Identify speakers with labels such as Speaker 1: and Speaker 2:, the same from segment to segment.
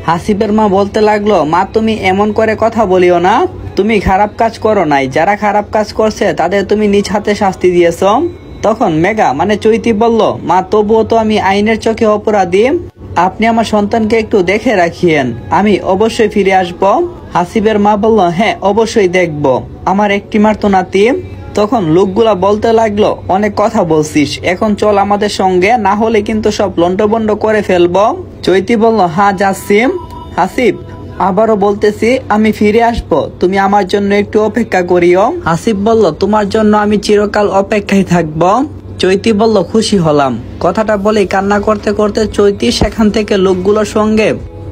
Speaker 1: হাসিবের মা বলতে লাগলো, মা তুমি এমন করে কথা বলিও না, তুমি খারাপ কাজ করো নাই, যারা খারাপ কাজ করছে তাদের তুমি নিজ হাতে শাস্তি দিয়েছ। তখন মেঘা মানে চৈতি বলল, মা তবুও তো আমি আইনের চোখে অপরাধী, আপনি আমার সন্তানকে একটু দেখে রাখিয়েন, আমি অবশ্যই ফিরে আসব। হাসিবের মা বলল, হ্যাঁ অবশ্যই দেখব, আমার একটি মাত্র নাতি। তখন লোকগুলা বলতে লাগলো, অনেক কথা বলছিস, এখন চল আমাদের সঙ্গে, না হলে কিন্তু সব লন্ডভন্ড করে ফেলবো। চৈতি বলল, হ্যাঁ যাচ্ছি। হাসিব আবারও বলতেছি, আমি ফিরে আসব, তুমি আমার জন্য একটু অপেক্ষা করিও। হাসিব বলল, তোমার জন্য আমি চিরকাল অপেক্ষায় থাকব। চৈতি বলল, খুশি হলাম। কথাটা বলে কান্না করতে করতে চৈতি সেখান থেকে লোকগুলোর সঙ্গে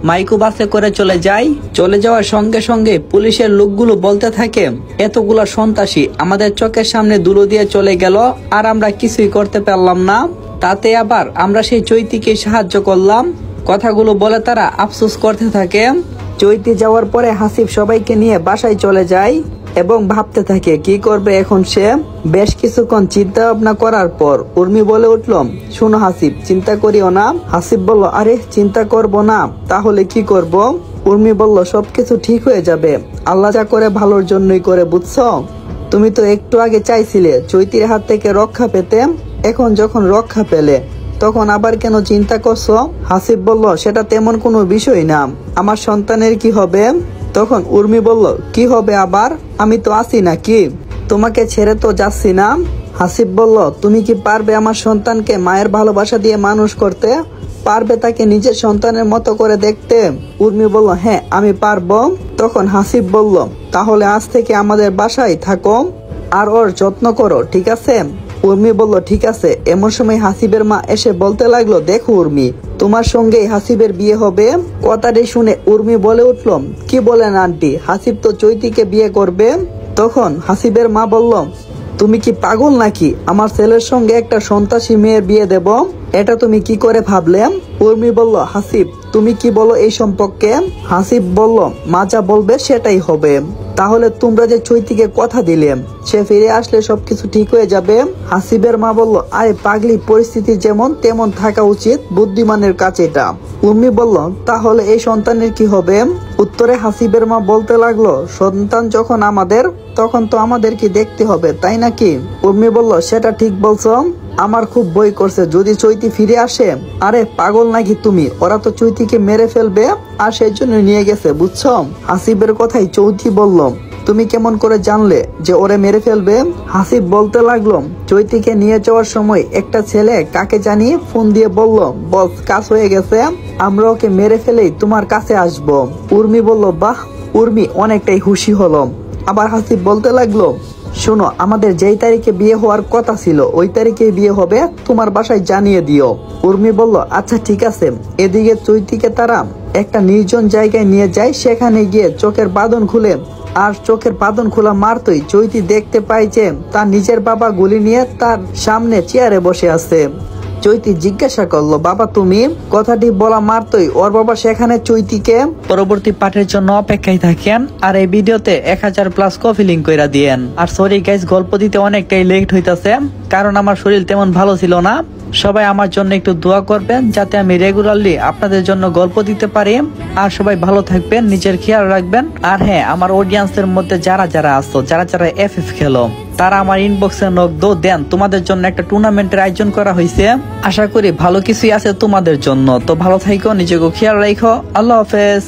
Speaker 1: মাইক্রো বাসে করে চলে যায়। চলে যাওয়ার সঙ্গে সঙ্গে পুলিশের লোকগুলো বলতে থাকে, এতগুলা সন্ত্রাসী আমাদের চোখের সামনে ধুলো দিয়ে চলে গেল, আর আমরা কিছুই করতে পারলাম না, তাতে আবার আমরা সেই চৈতিকে সাহায্য করলাম। কথাগুলো বলে তারা আফসোস করতে থাকে। চৈতি যাওয়ার পরে হাসিব সবাইকে নিয়ে বাসায় চলে যায় এবং ভাবতে থাকে কি করবে এখন সে। বেশ কিছুক্ষণ চিন্তা ভাবনা করার পর উর্মি বলে উঠল, শুনো হাসিব, চিন্তা করিও না। হাসিব বলল, আরে চিন্তা করব না, তাহলে কি করব? উর্মি বলল, সবকিছু ঠিক হয়ে যাবে, আল্লাহ যা করে ভালোর জন্যই করে, বুঝছো? তুমি তো একটু আগে চাইছিলে চৈতির হাত থেকে রক্ষা পেতে, এখন যখন রক্ষা পেলে তখন আবার কেন চিন্তা করছো? হাসিব বলল, সেটা তেমন কোনো বিষয় না, আমার সন্তানের কি হবে? তখন উর্মি বলল, কি হবে আবার, আমি তো আছি নাকি, তোমাকে ছেড়ে তো যাচ্ছি না। হাসিব বলল, তুমি কি পারবে আমার সন্তানকে মায়ের ভালোবাসা দিয়ে মানুষ করতে, পারবে তাকে নিজের সন্তানের মতো করে দেখতে? উর্মি বলল, হ্যাঁ আমি পারবো। তখন হাসিব বলল, তাহলে আজ থেকে আমাদের বাসায় থাকো আর ওর যত্ন করো, ঠিক আছে? উর্মি বলল, ঠিক আছে। এমন সময় হাসিবের মা এসে বলতে লাগলো, দেখো উর্মি, তোমার সঙ্গে হাসিবের বিয়ে হবে। কথাটি শুনে উর্মি বলে উঠল, কি বলেন আন্টি, হাসিব তো চৈতিকে বিয়ে করবে। তখন হাসিবের মা বলল, তুমি কি পাগল নাকি, আমার ছেলের সঙ্গে একটা সন্ত্রাসী মেয়ের বিয়ে দেব, এটা তুমি কি করে ভাবলে? উর্মি বলল, হাসিব তুমি কি বলো এই সম্পর্কে? হাসিব বলল, মা যা বলবে সেটাই হবে। তাহলে তোমরা যে চৈতিকে কথা দিলে সে ফিরে আসলে সবকিছু ঠিক হয়ে যাবে। হাসিবের মা বলল, আরে পাগলি, পরিস্থিতি যেমন তেমন থাকা উচিত, বুদ্ধিমানের কাছে এটা। উর্মি বলল, তাহলে এই সন্তানের কি হবে? উত্তরে হাসিবের মা বলতে লাগলো, সন্তান যখন আমাদের, তখন তো আমাদের কি দেখতে হবে, তাই নাকি? উর্মি বলল, সেটা ঠিক বলছো, আমার খুব ভয় করছে যদি চৈতি ফিরে আসে। আরে পাগল নাকি তুমি, ওরা তো চৈতিকে মেরে ফেলবে, আর সেই জন্য নিয়ে গেছে, বুঝছো? হাসিবের কথাই চৈতি বলল, তুমি কেমন করে জানলে যে ওরে মেরে ফেলবে? হাসিব বলতে লাগলো, চৈতিকে নিয়ে যাওয়ার সময় একটা ছেলে কাকে জানি ফোন দিয়ে বলল, বস কাজ হয়ে গেছে, আমরা ওকে মেরে ফেলেই তোমার কাছে আসবো। উর্মি বলল, বাহ। উর্মি অনেকটাই খুশি হলো। আবার হাসিব বলতে লাগলো, শোনো, আমাদের যেই তারিখে বিয়ে হওয়ার কথা ছিল ওই তারিখে বিয়ে হবে, তোমার বাসায় জানিয়ে দিও। উর্মি বলল, আচ্ছা ঠিক আছে। এদিকে চৈতিকে তারা একটা নির্জন জায়গায় নিয়ে যায়, সেখানে গিয়ে চোখের বাঁধন খুলে, আর চোখের বাঁধন খোলা মারতই চৈতি দেখতে পায় যে তার নিজের বাবা গুলি নিয়ে তার সামনে চেয়ারে বসে আছে। চৈতি জিজ্ঞাসা করলো, বাবা তুমি? কথাটি বলা মাত্রই ওর বাবা সেখানে চৈতিকে। পরবর্তী পাঠের জন্য অপেক্ষায় থাকেন, আর এই ভিডিওতে 1000+ কপি লিঙ্ক কইরা দিয়েন। আর সরি গাইস, গল্প দিতে অনেকটাই লেট হইতাছে, কারণ আমার শরীর তেমন ভালো ছিল না। সবাই আমার জন্য একটু দোয়া করবেন যাতে আমি রেগুলারলি আপনাদের জন্য গল্প দিতে পারি। আর সবাই ভালো থাকবেন, নিজের খেয়াল রাখবেন। আর হ্যাঁ, আমার অডিয়েন্সের মধ্যে যারা আসছো, যারা FF খেলো, তারা আমার ইনবক্সে নক দেন, তোমাদের জন্য একটা টুর্নামেন্টের আয়োজন করা হয়েছে। আশা করি ভালো কিছুই আছে তোমাদের জন্য। তো ভালো থাকো, নিজেকে খেয়াল রাখো। আল্লাহ হাফেজ।